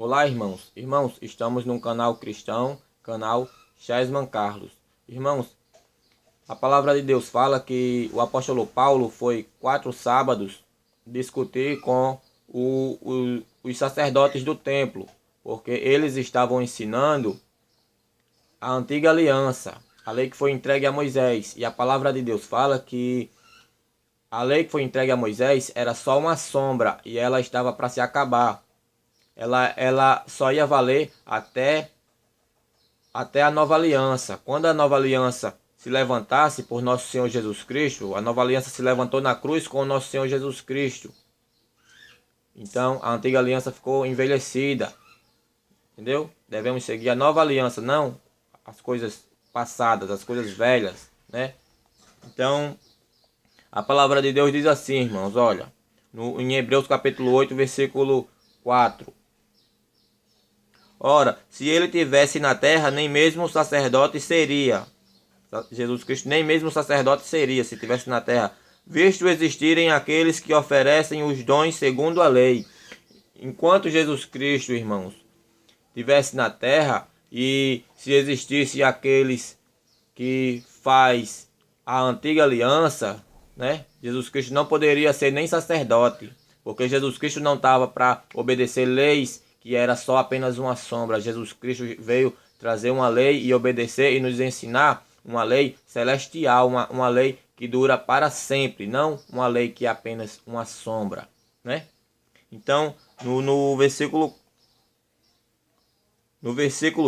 Olá, irmãos. Irmãos, estamos num canal cristão, canal Chesman Carlos. Irmãos, a palavra de Deus fala que o apóstolo Paulo foi 4 sábados discutir com os sacerdotes do templo, porque eles estavam ensinando a antiga aliança, a lei que foi entregue a Moisés. E a palavra de Deus fala que a lei que foi entregue a Moisés era só uma sombra e ela estava para se acabar. Ela só ia valer até a nova aliança. Quando a nova aliança se levantasse por nosso Senhor Jesus Cristo, a nova aliança se levantou na cruz com o nosso Senhor Jesus Cristo. Então a antiga aliança ficou envelhecida. Entendeu? Devemos seguir a nova aliança, não as coisas passadas, as coisas velhas, né? Então, a palavra de Deus diz assim, irmãos, olha, em Hebreus capítulo 8, versículo 4. Ora, se ele tivesse na terra, nem mesmo o sacerdote seria. Jesus Cristo nem mesmo sacerdote seria se tivesse na terra, visto existirem aqueles que oferecem os dons segundo a lei. Enquanto Jesus Cristo, irmãos, tivesse na terra, e se existisse aqueles que faz a antiga aliança, né? Jesus Cristo não poderia ser nem sacerdote, porque Jesus Cristo não estava para obedecer leis que era só apenas uma sombra. Jesus Cristo veio trazer uma lei e obedecer e nos ensinar uma lei celestial, uma lei que dura para sempre, não uma lei que é apenas uma sombra, né? Então, no versículo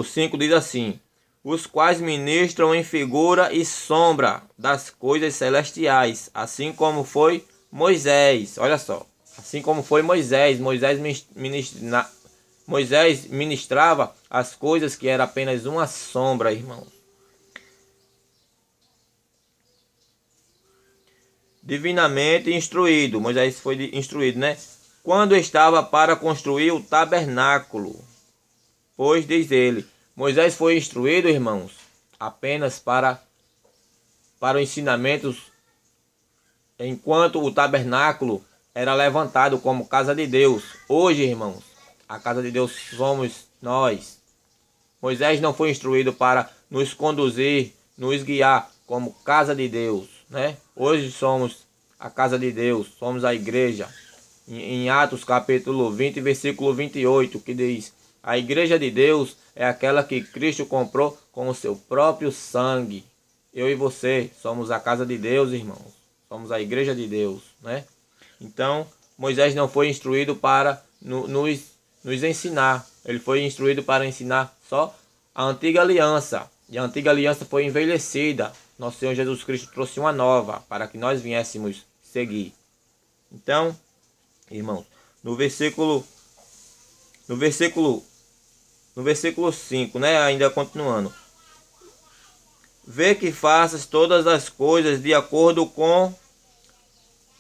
5 diz assim: os quais ministram em figura e sombra das coisas celestiais, assim como foi Moisés. Olha só, assim como foi Moisés. Moisés ministrava as coisas que era apenas uma sombra, irmãos. Divinamente instruído. Moisés foi instruído, né? Quando estava para construir o tabernáculo. Pois, diz ele, Moisés foi instruído, irmãos, apenas para os ensinamentos, enquanto o tabernáculo era levantado como casa de Deus. Hoje, irmãos, a casa de Deus somos nós. Moisés não foi instruído para nos conduzir, nos guiar como casa de Deus, né? Hoje somos a casa de Deus, somos a igreja. Em Atos capítulo 20, versículo 28, que diz: a igreja de Deus é aquela que Cristo comprou com o seu próprio sangue. Eu e você somos a casa de Deus, irmãos. Somos a igreja de Deus, né? Então, Moisés não foi instruído para nos ensinar. Ele foi instruído para ensinar só a antiga aliança. E a antiga aliança foi envelhecida. Nosso Senhor Jesus Cristo trouxe uma nova para que nós viéssemos seguir. Então, irmãos, no versículo 5, né, ainda continuando. Vê que faças todas as coisas de acordo com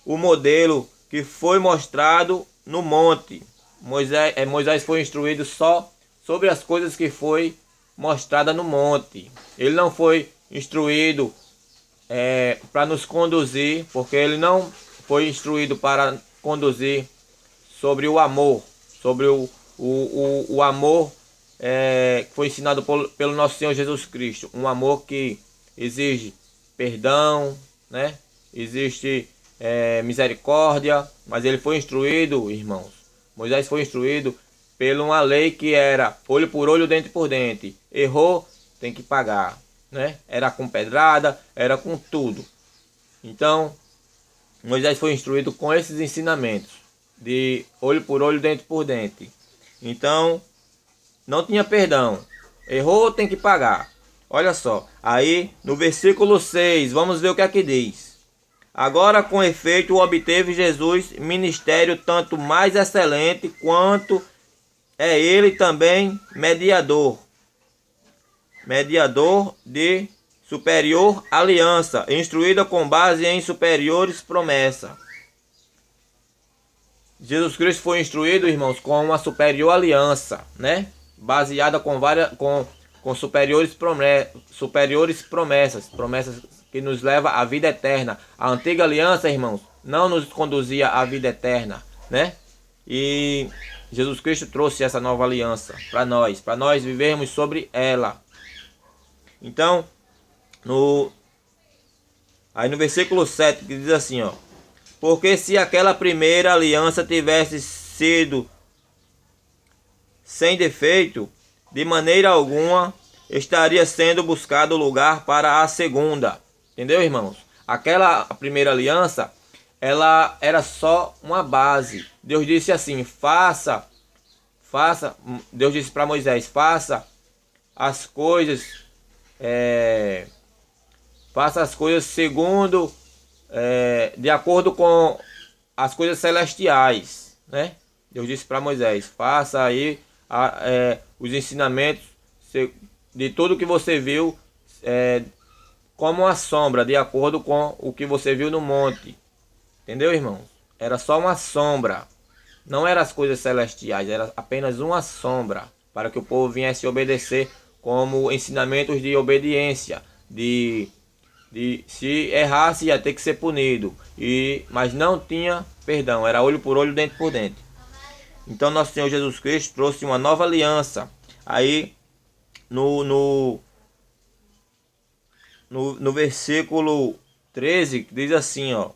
o modelo que foi mostrado no monte. Moisés foi instruído só sobre as coisas que foi mostrada no monte. Ele não foi instruído para nos conduzir, porque ele não foi instruído para conduzir sobre o amor, sobre o amor que foi ensinado pelo nosso Senhor Jesus Cristo. Um amor que exige perdão, né? Existe misericórdia, mas ele foi instruído, irmãos. Moisés foi instruído por uma lei que era olho por olho, dente por dente. Errou, tem que pagar, né? Era com pedrada, era com tudo. Então, Moisés foi instruído com esses ensinamentos de olho por olho, dente por dente. Então, não tinha perdão. Errou, tem que pagar. Olha só, aí no versículo 6, vamos ver o que aqui diz. Agora, com efeito, obteve Jesus ministério tanto mais excelente, quanto é ele também mediador de superior aliança, instruída com base em superiores promessas. Jesus Cristo foi instruído, irmãos, com uma superior aliança, né? Baseada com superiores promessas que nos leva à vida eterna. A antiga aliança, irmãos, não nos conduzia à vida eterna, né? E Jesus Cristo trouxe essa nova aliança para nós vivermos sobre ela. Então, aí no versículo 7 que diz assim, ó: porque se aquela primeira aliança tivesse sido sem defeito, de maneira alguma estaria sendo buscado lugar para a segunda. Entendeu, irmãos? Aquela primeira aliança, ela era só uma base. Deus disse assim: faça, Deus disse para Moisés: faça as coisas, faça as coisas segundo, de acordo com as coisas celestiais, né? Deus disse para Moisés: faça aí os ensinamentos de tudo que você viu, como uma sombra, de acordo com o que você viu no monte. Entendeu, irmãos? Era só uma sombra. Não eram as coisas celestiais, era apenas uma sombra, para que o povo viesse obedecer como ensinamentos de obediência, se errasse ia ter que ser punido, mas não tinha perdão, era olho por olho, dente por dente. Então nosso Senhor Jesus Cristo trouxe uma nova aliança. Aí no versículo 13 diz assim, ó: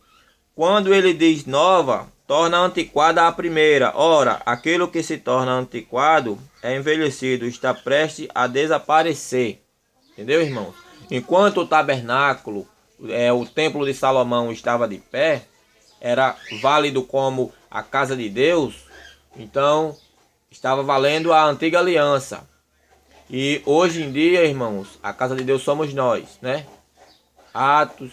quando ele diz nova, torna antiquada a primeira. Ora, aquilo que se torna antiquado é envelhecido, está prestes a desaparecer. Entendeu, irmãos? Enquanto o tabernáculo, o templo de Salomão estava de pé, era válido como a casa de Deus, então estava valendo a antiga aliança. E hoje em dia, irmãos, a casa de Deus somos nós, né? Atos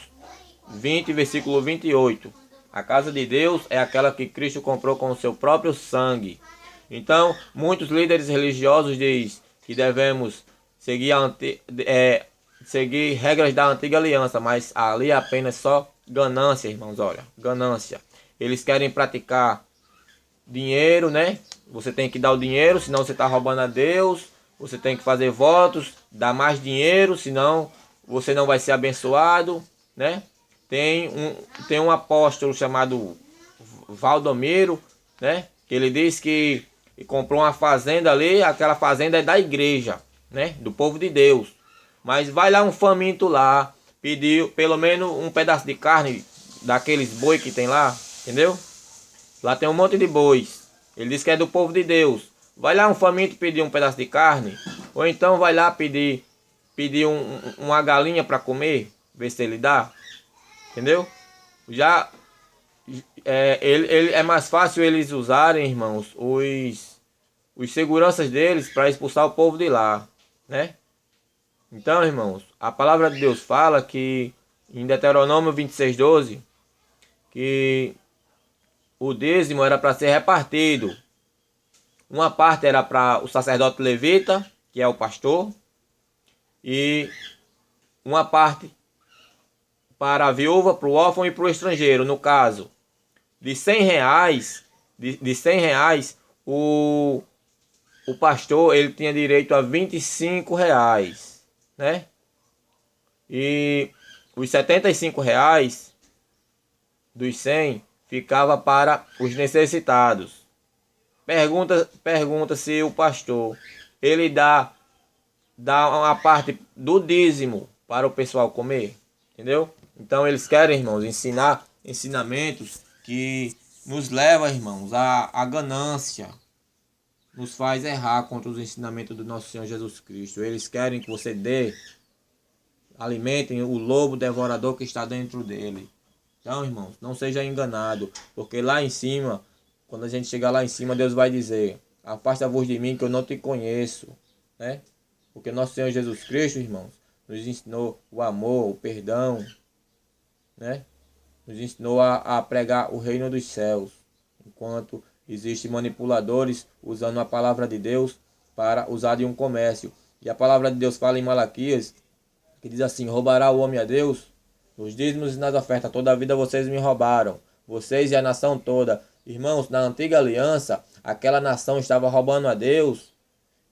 20, versículo 28. A casa de Deus é aquela que Cristo comprou com o seu próprio sangue. Então, muitos líderes religiosos dizem que devemos seguir, seguir regras da antiga aliança, mas ali é apenas só ganância, irmãos, olha, ganância. Eles querem praticar dinheiro, né? Você tem que dar o dinheiro, senão você está roubando a Deus. Você tem que fazer votos, dar mais dinheiro, senão você não vai ser abençoado, né? Tem um apóstolo chamado Valdomiro, né? Que ele diz que comprou uma fazenda ali, aquela fazenda é da igreja, né? Do povo de Deus. Mas vai lá um faminto lá, pediu pelo menos um pedaço de carne daqueles boi que tem lá, entendeu? Lá tem um monte de bois. Ele diz que é do povo de Deus. Vai lá um faminto pedir um pedaço de carne, ou então vai lá pedir uma galinha para comer, ver se ele dá. Entendeu? Já é mais fácil eles usarem, irmãos, os seguranças deles para expulsar o povo de lá, né? Então, irmãos, a palavra de Deus fala que em Deuteronômio 26:12, que o dízimo era para ser repartido. Uma parte era para o sacerdote levita, que é o pastor, e uma parte para a viúva, para o órfão e para o estrangeiro. No caso, de R$ 100, de 100 reais, o pastor ele tinha direito a R$ 25, né? E os R$ 75 dos 100 ficava para os necessitados. Pergunta se o pastor ele dá uma parte do dízimo para o pessoal comer, entendeu? Então eles querem, irmãos, ensinar ensinamentos que nos levam, irmãos, à ganância, nos faz errar contra os ensinamentos do nosso Senhor Jesus Cristo. Eles querem que você alimentem o lobo devorador que está dentro dele. Então, irmãos, não seja enganado, porque lá em cima, quando a gente chegar lá em cima, Deus vai dizer: afasta-vos de mim que eu não te conheço, né? Porque nosso Senhor Jesus Cristo, irmãos, nos ensinou o amor, o perdão, né? Nos ensinou a pregar o reino dos céus, enquanto existem manipuladores usando a palavra de Deus para usar de um comércio. E a palavra de Deus fala em Malaquias, que diz assim: roubará o homem a Deus? Nos dízimos e nas ofertas, toda a vida vocês me roubaram, vocês e a nação toda. Irmãos, na antiga aliança, aquela nação estava roubando a Deus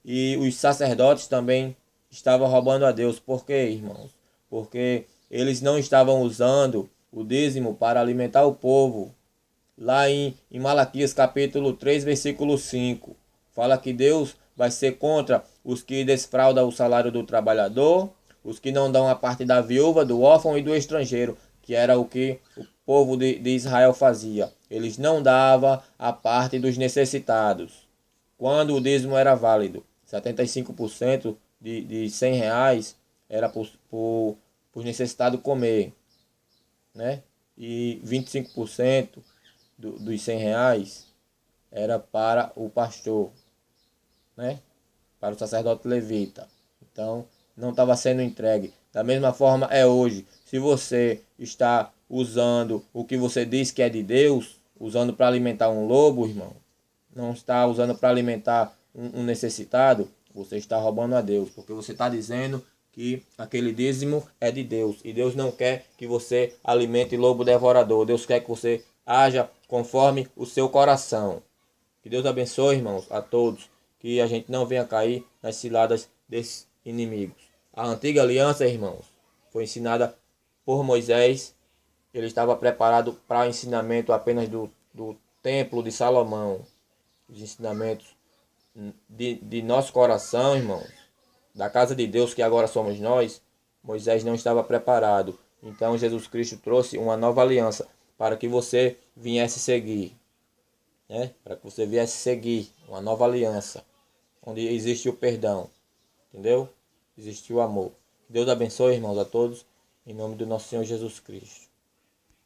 e os sacerdotes também estavam roubando a Deus. Por quê, irmãos? Porque eles não estavam usando o dízimo para alimentar o povo. lá em Malaquias capítulo 3, versículo 5. Fala que Deus vai ser contra os que desfraudam o salário do trabalhador, os que não dão a parte da viúva, do órfão e do estrangeiro, que era o que o povo de Israel fazia. Eles não davam a parte dos necessitados. Quando o dízimo era válido, 75% de R$ 100 era por necessitado comer, né? E 25% dos R$ 100 era para o pastor, né? Para o sacerdote levita. Então, não estava sendo entregue. Da mesma forma é hoje. Se você está usando o que você diz que é de Deus, usando para alimentar um lobo, irmão, não está usando para alimentar um necessitado, você está roubando a Deus, porque você está dizendo que aquele dízimo é de Deus, e Deus não quer que você alimente lobo devorador. Deus quer que você haja conforme o seu coração. Que Deus abençoe, irmãos, a todos, que a gente não venha cair nas ciladas desses inimigos. A antiga aliança, irmãos, foi ensinada por Moisés. Ele estava preparado para o ensinamento apenas do templo de Salomão. Os ensinamentos de nosso coração, irmãos, da casa de Deus que agora somos nós, Moisés não estava preparado. Então Jesus Cristo trouxe uma nova aliança para que você viesse seguir, né? Para que você viesse seguir uma nova aliança, onde existe o perdão, entendeu? Existe o amor. Deus abençoe, irmãos, a todos, em nome do nosso Senhor Jesus Cristo.